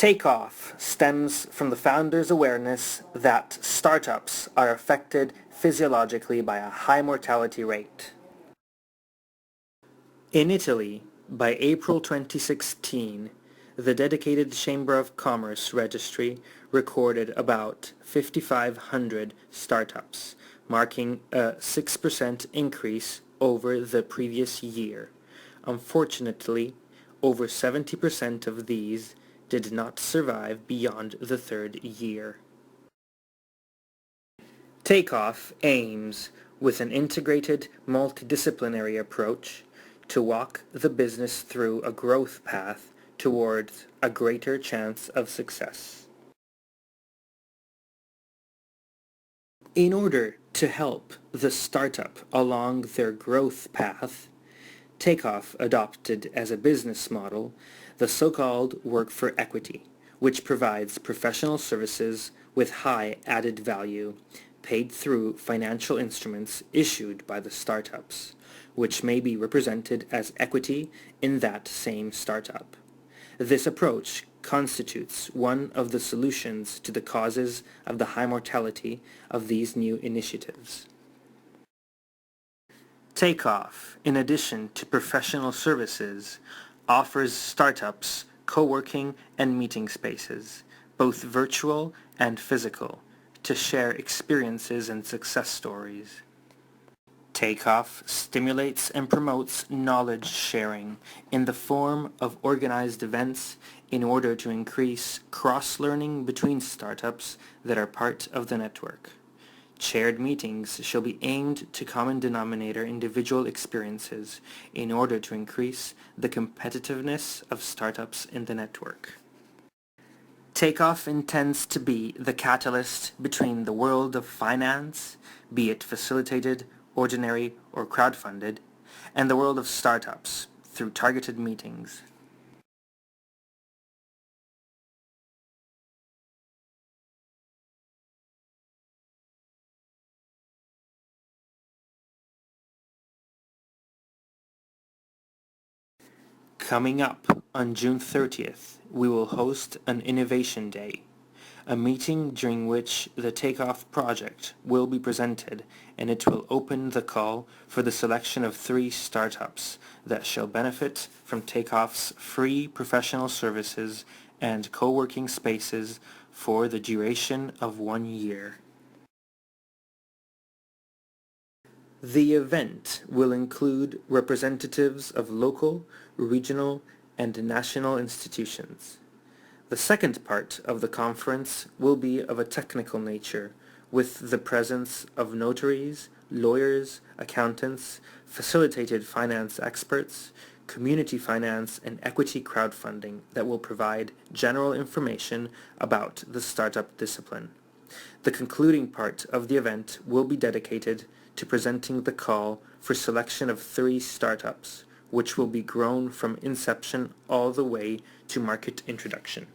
Takeoff stems from the founder's awareness that startups are affected physiologically by a high mortality rate. In Italy, by April 2016, the dedicated Chamber of Commerce registry recorded about 5,500 startups, marking a 6% increase over the previous year. Unfortunately, over 70% of these did not survive beyond the third year. Takeoff aims, with an integrated, multidisciplinary approach, to walk the business through a growth path towards a greater chance of success. In order to help the startup along their growth path, Takeoff adopted as a business model the so-called work for equity, which provides professional services with high added value, paid through financial instruments issued by the startups, which may be represented as equity in that same startup. This approach constitutes one of the solutions to the causes of the high mortality of these new initiatives. Takeoff, in addition to professional services, offers startups co-working and meeting spaces, both virtual and physical, to share experiences and success stories. Takeoff stimulates and promotes knowledge sharing in the form of organized events in order to increase cross-learning between startups that are part of the network. Shared meetings shall be aimed to common denominator individual experiences in order to increase the competitiveness of startups in the network. Takeoff intends to be the catalyst between the world of finance, be it facilitated, ordinary, or crowdfunded, and the world of startups through targeted meetings. Coming up on June 30th, we will host an Innovation Day, a meeting during which the Takeoff project will be presented, and it will open the call for the selection of 3 startups that shall benefit from Takeoff's free professional services and co-working spaces for the duration of 1 year. The event will include representatives of local, regional, and national institutions. The second part of the conference will be of a technical nature, with the presence of notaries, lawyers, accountants, facilitated finance experts, community finance, and equity crowdfunding that will provide general information about the startup discipline. The concluding part of the event will be dedicated to presenting the call for selection of 3 startups, which will be grown from inception all the way to market introduction.